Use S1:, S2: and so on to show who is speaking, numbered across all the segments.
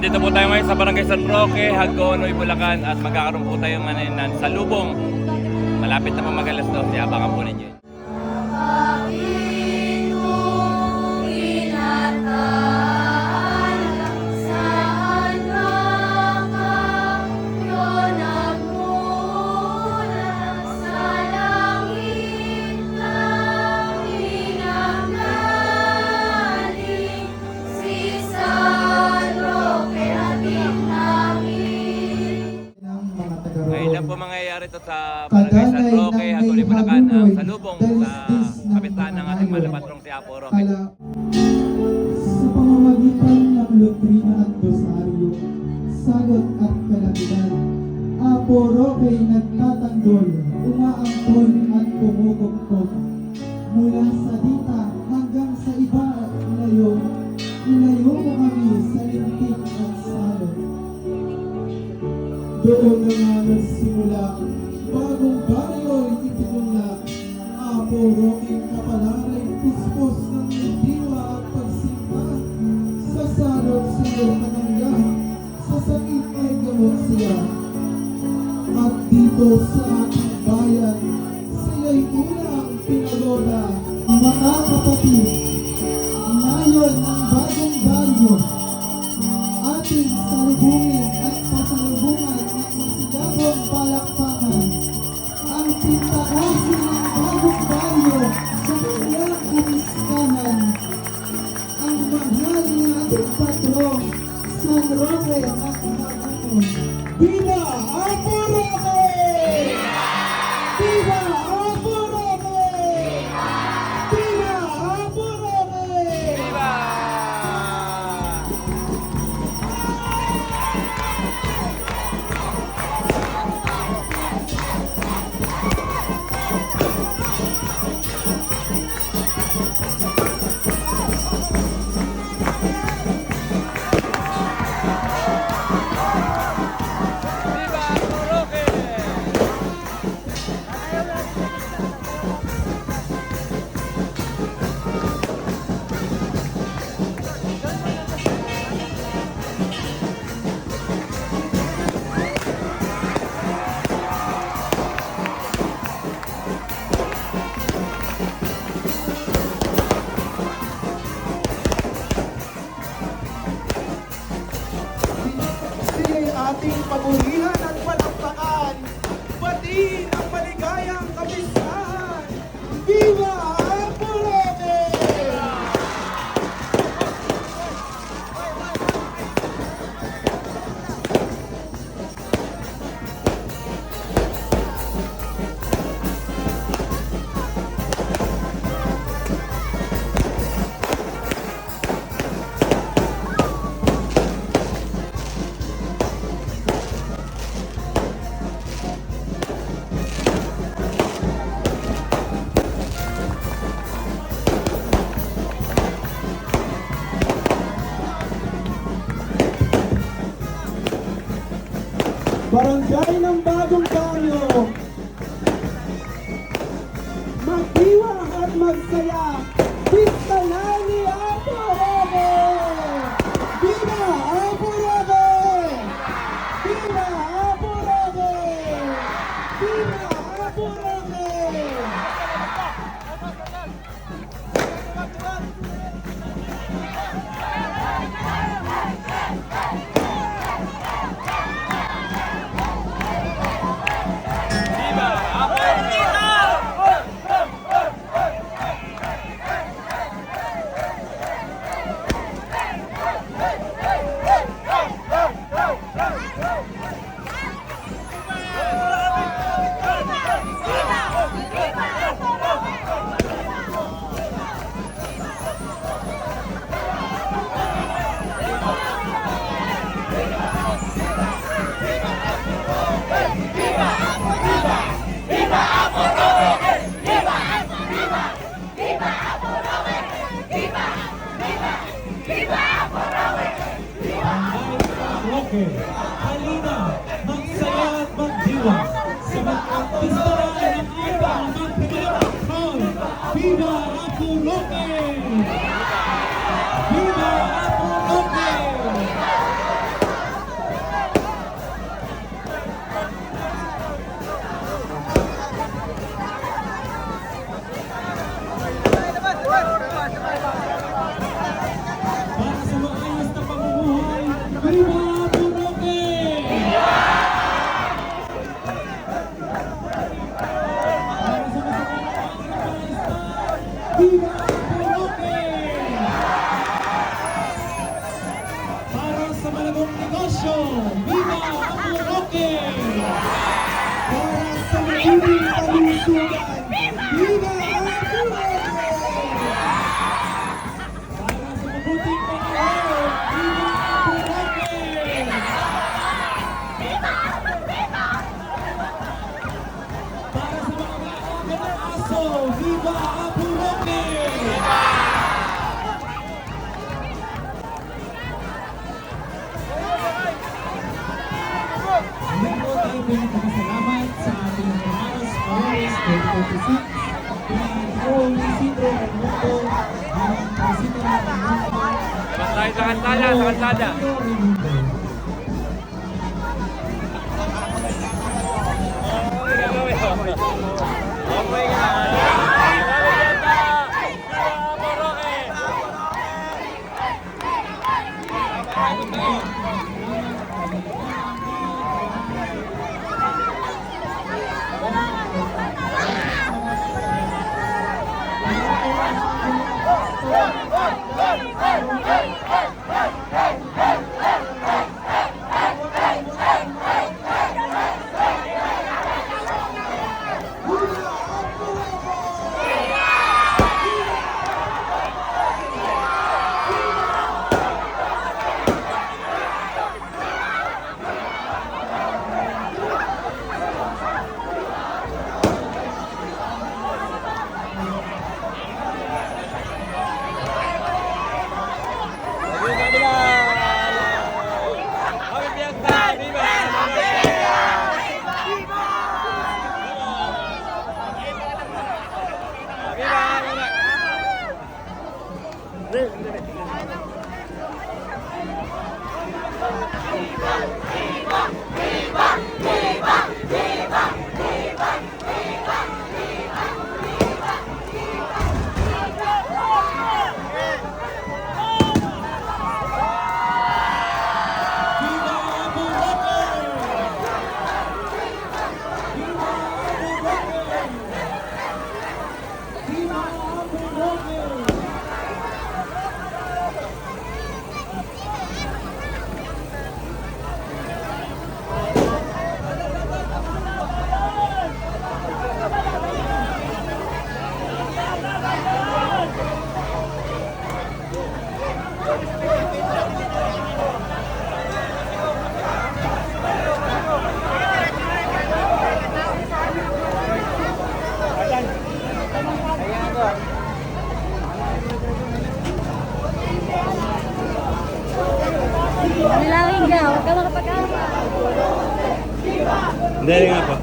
S1: Nandito po tayo ngayon sa Barangay San Roque, Hagonoy, Bulacan at magkakaroon po tayo ng salubong. Malapit na po mag-alas 12, abangan po ninyo. Ngayon po mangyayari ito sa Barangay San Roque, Hagonoy, Bulacan, ang salubong sa kapitan ng ating malapatrong si Apo Roque.
S2: Sa pamamagitan ng doktrina at dosaryo, sagot at kalangitan, Apo Roque nagtatanggol, umaangkol at kumukupkop. Mula sa dita hanggang sa iba at ilayo mo kami sa lintik at salot. Doon na nga nagsimula, bagong baryo'y itinulak. Apo Roque kapalaray puspos ng diwa at pagsimpa. Sa salot siya'y manangga, sa sakit ay gamot siya. At dito sa ating bayan, siya'y unang pinagoda. Mga kapatid, ngayon ang bagong baryo, ating salubungin at pasalubungan ng masigabong palakpakan. Ang pintakasin ng bagong baryo sa kanilang kumiskahan. Ang mahal ng ating patrong, San Roque ng Hagonoy. Viva Apo Roque! Viva Apo Roque! Viva Apo Roque!
S1: Viva! Viva Apo Roque!
S2: Sila'y ating pagurihan at palakpakan. Batiin ang maligayang kapistahan. Viva Apo Roque! Barangay ng Bagong Baryo, magdiwang at magsaya, pista na ni Apo Roque! Viva Apo Roque! Viva Apo Roque! Viva Apo Roque!
S1: Viva Apo Roque!
S2: Roque, halina, magsaya at magdiwang sa mag-artista ng ibang magpapalakpakan. Viva Apo Roque! Viva Apo Roque! Viva Buroke! Para sa masakit Viva Buroke! Para sa malagong negosyo, Viva Buroke! Para sa magiging kalusugan, Viva Buroke! Para sa mabuting panahon, Viva Buroke! Para sa mga maaga ng aso, Viva Buroke! Ngayon po tayo pinagpapasalamat sa ating Hermanos Mayores 2026 Pinag-Paul Isidro Raimundo ang Presidente ng Raimundo
S1: Labas tayo sa kalsada, sa kalsada.
S2: Raimundo.
S1: Okay ka
S3: Nilawin ka, huwag ka makapag-awa.
S1: Hindi nga po.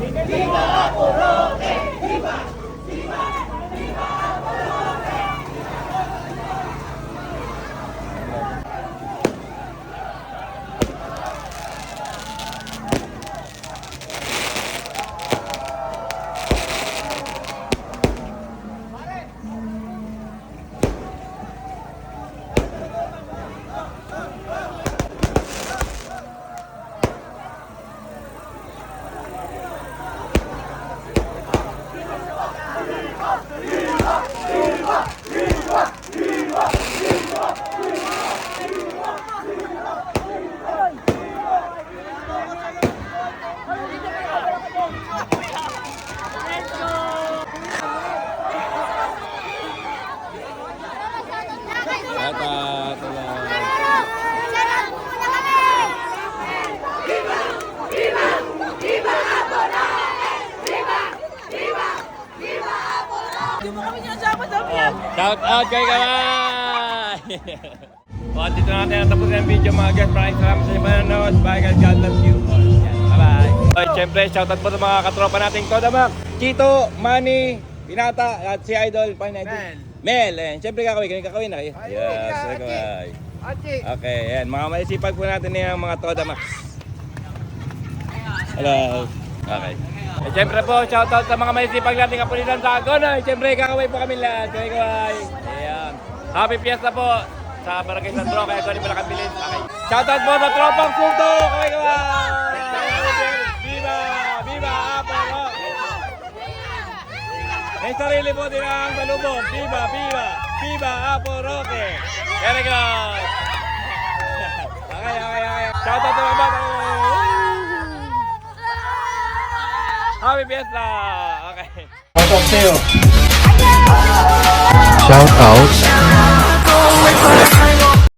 S1: Shout out kay Kamay! O, dito na natin natapos yung video mga guys. Maraming salamat sa inyo manonood. Bye guys, God bless you all. Yan, bye-bye. Okay, syempre, shout out po sa mga katropa nating Todamak, Chito, Manny, Pinata, at si Idol, Mel. Ayan, syempre kakawin na kayo. Yes, kakawin. Okay, ayan, mga maisipag po natin yung mga Todamak. Hello. Okay. Eh, syempre po, shoutout sa mga maisipag nating kapulitan sa Agonoy. Syempre, kakaway po kami lahat. Kaway. Ayan. Happy Fiesta po sa Barangay San Roque. Ito rin Bulacan Village. Okay. Shoutout mo sa tropang Surdo! Okay ka ba? Viva! Viva! Apo! May sarili mo din ang salubong. Viva! Viva! Viva! Apo Roque! Very good! Okay. Shoutout sa mga bata! Happy Fiesta! Okay. Shoutout sa'yo.
S4: Shout out